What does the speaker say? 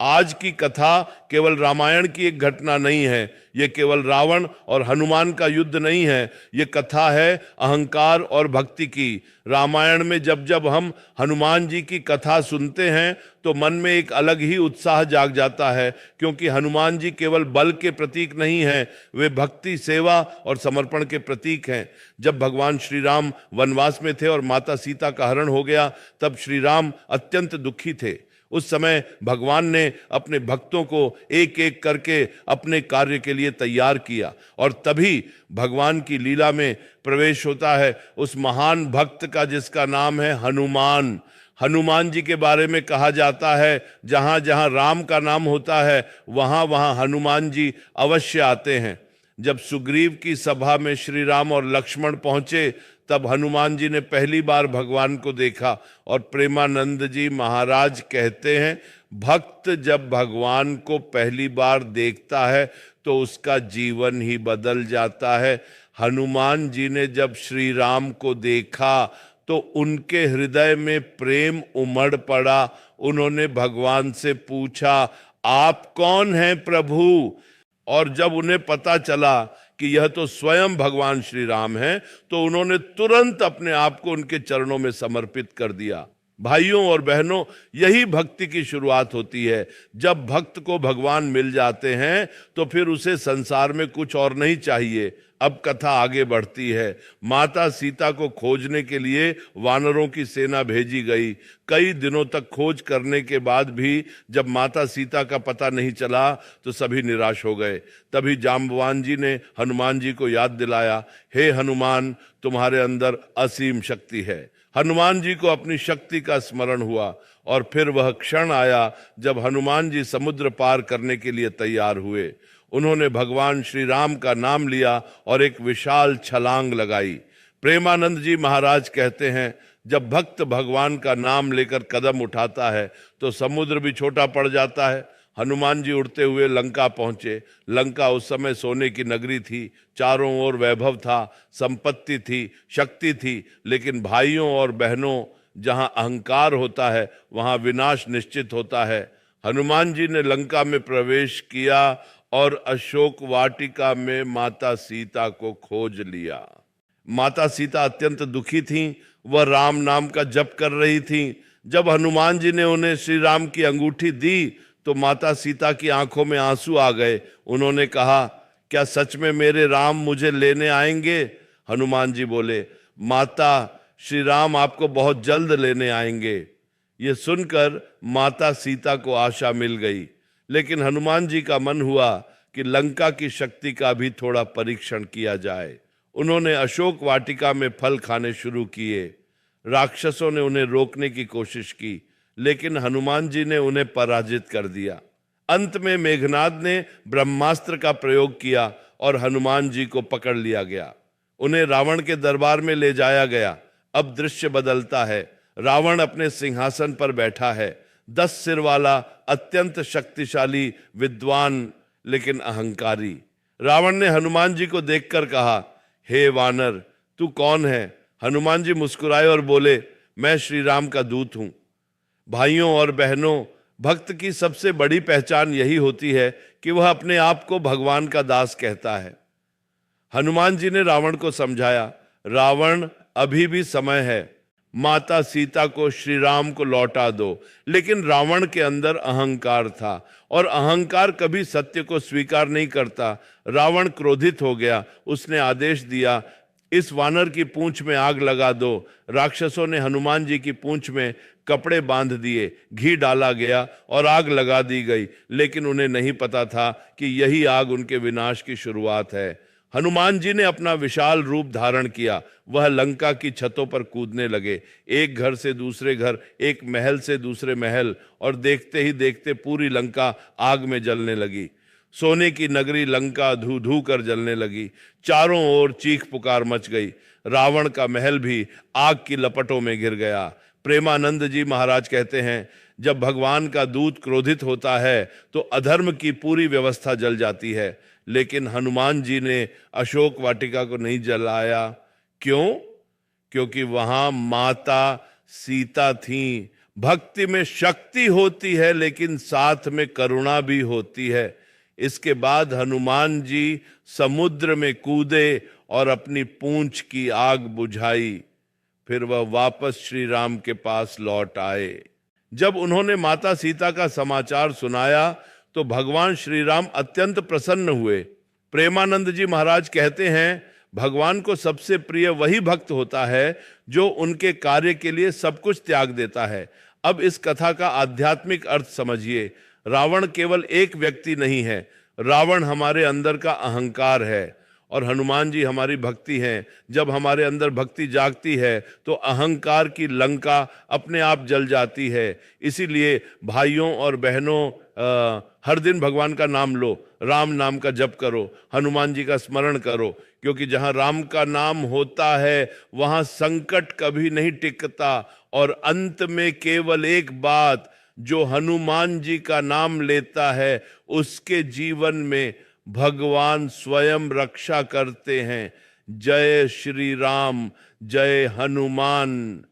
आज की कथा केवल रामायण की एक घटना नहीं है, ये केवल रावण और हनुमान का युद्ध नहीं है, ये कथा है अहंकार और भक्ति की। रामायण में जब जब हम हनुमान जी की कथा सुनते हैं तो मन में एक अलग ही उत्साह जाग जाता है, क्योंकि हनुमान जी केवल बल के प्रतीक नहीं हैं, वे भक्ति, सेवा और समर्पण के प्रतीक हैं। जब भगवान श्री राम वनवास में थे और माता सीता का हरण हो गया, तब श्री राम अत्यंत दुखी थे। उस समय भगवान ने अपने भक्तों को एक एक करके अपने कार्य के लिए तैयार किया, और तभी भगवान की लीला में प्रवेश होता है उस महान भक्त का जिसका नाम है हनुमान। हनुमान जी के बारे में कहा जाता है जहां जहां राम का नाम होता है वहां वहां हनुमान जी अवश्य आते हैं। जब सुग्रीव की सभा में श्री राम और लक्ष्मण पहुंचे, तब हनुमान जी ने पहली बार भगवान को देखा, और प्रेमानंद जी महाराज कहते हैं, भक्त जब भगवान को पहली बार देखता है तो उसका जीवन ही बदल जाता है। हनुमान जी ने जब श्री राम को देखा तो उनके हृदय में प्रेम उमड़ पड़ा। उन्होंने भगवान से पूछा, आप कौन हैं प्रभु? और जब उन्हें पता चला कि यह तो स्वयं भगवान श्री राम हैं, तो उन्होंने तुरंत अपने आप को उनके चरणों में समर्पित कर दिया। भाइयों और बहनों, यही भक्ति की शुरुआत होती है। जब भक्त को भगवान मिल जाते हैं तो फिर उसे संसार में कुछ और नहीं चाहिए। अब कथा आगे बढ़ती है। माता सीता को खोजने के लिए वानरों की सेना भेजी गई। कई दिनों तक खोज करने के बाद भी जब माता सीता का पता नहीं चला तो सभी निराश हो गए। तभी जाम्बवान जी ने हनुमान जी को याद दिलाया, हे हनुमान, तुम्हारे अंदर असीम शक्ति है। हनुमान जी को अपनी शक्ति का स्मरण हुआ, और फिर वह क्षण आया जब हनुमान जी समुद्र पार करने के लिए तैयार हुए। उन्होंने भगवान श्री राम का नाम लिया और एक विशाल छलांग लगाई। प्रेमानंद जी महाराज कहते हैं, जब भक्त भगवान का नाम लेकर कदम उठाता है तो समुद्र भी छोटा पड़ जाता है। हनुमान जी उड़ते हुए लंका पहुंचे। लंका उस समय सोने की नगरी थी, चारों ओर वैभव था, संपत्ति थी, शक्ति थी, लेकिन भाइयों और बहनों, जहां अहंकार होता है वहां विनाश निश्चित होता है। हनुमान जी ने लंका में प्रवेश किया और अशोक वाटिका में माता सीता को खोज लिया। माता सीता अत्यंत दुखी थीं, वह राम नाम का जप कर रही थीं। जब हनुमान जी ने उन्हें श्री राम की अंगूठी दी तो माता सीता की आंखों में आंसू आ गए। उन्होंने कहा, क्या सच में मेरे राम मुझे लेने आएंगे? हनुमान जी बोले, माता, श्री राम आपको बहुत जल्द लेने आएंगे। ये सुनकर माता सीता को आशा मिल गई, लेकिन हनुमान जी का मन हुआ कि लंका की शक्ति का भी थोड़ा परीक्षण किया जाए। उन्होंने अशोक वाटिका में फल खाने शुरू किए। राक्षसों ने उन्हें रोकने की कोशिश की, लेकिन हनुमान जी ने उन्हें पराजित कर दिया। अंत में मेघनाद ने ब्रह्मास्त्र का प्रयोग किया और हनुमान जी को पकड़ लिया गया। उन्हें रावण के दरबार में ले जाया गया। अब दृश्य बदलता है। रावण अपने सिंहासन पर बैठा है, 10 सिर वाला, अत्यंत शक्तिशाली, विद्वान, लेकिन अहंकारी। रावण ने हनुमान जी को देखकर कहा, हे वानर, तू कौन है? हनुमान जी मुस्कुराए और बोले, मैं श्री राम का दूत हूं। भाइयों और बहनों, भक्त की सबसे बड़ी पहचान यही होती है कि वह अपने आप को भगवान का दास कहता है। हनुमान जी ने रावण को समझाया, रावण, अभी भी समय है, माता सीता को श्री राम को लौटा दो। लेकिन रावण के अंदर अहंकार था, और अहंकार कभी सत्य को स्वीकार नहीं करता। रावण क्रोधित हो गया। उसने आदेश दिया, इस वानर की पूंछ में आग लगा दो। राक्षसों ने हनुमान जी की पूंछ में कपड़े बांध दिए, घी डाला गया और आग लगा दी गई, लेकिन उन्हें नहीं पता था कि यही आग उनके विनाश की शुरुआत है। हनुमान जी ने अपना विशाल रूप धारण किया। वह लंका की छतों पर कूदने लगे, एक घर से दूसरे घर, एक महल से दूसरे महल, और देखते ही देखते पूरी लंका आग में जलने लगी। सोने की नगरी लंका धू धू कर जलने लगी। चारों ओर चीख पुकार मच गई। रावण का महल भी आग की लपटों में गिर गया। प्रेमानंद जी महाराज कहते हैं, जब भगवान का दूत क्रोधित होता है तो अधर्म की पूरी व्यवस्था जल जाती है, लेकिन हनुमान जी ने अशोक वाटिका को नहीं जलाया। क्यों? क्योंकि वहां माता सीता थीं, भक्ति में शक्ति होती है लेकिन साथ में करुणा भी होती है। इसके बाद हनुमान जी समुद्र में कूदे और अपनी पूंछ की आग बुझाई। फिर वह वापस श्री राम के पास लौट आए। जब उन्होंने माता सीता का समाचार सुनाया तो भगवान श्री राम अत्यंत प्रसन्न हुए। प्रेमानंद जी महाराज कहते हैं, भगवान को सबसे प्रिय वही भक्त होता है जो उनके कार्य के लिए सब कुछ त्याग देता है। अब इस कथा का आध्यात्मिक अर्थ समझिए। रावण केवल एक व्यक्ति नहीं है, रावण हमारे अंदर का अहंकार है और हनुमान जी हमारी भक्ति हैं। जब हमारे अंदर भक्ति जागती है तो अहंकार की लंका अपने आप जल जाती है। इसीलिए भाइयों और बहनों, हर दिन भगवान का नाम लो, राम नाम का जप करो, हनुमान जी का स्मरण करो, क्योंकि जहां राम का नाम होता है वहां संकट कभी नहीं टिकता। और अंत में केवल एक बात, जो हनुमान जी का नाम लेता है उसके जीवन में भगवान स्वयं रक्षा करते हैं। जय श्री राम, जय हनुमान।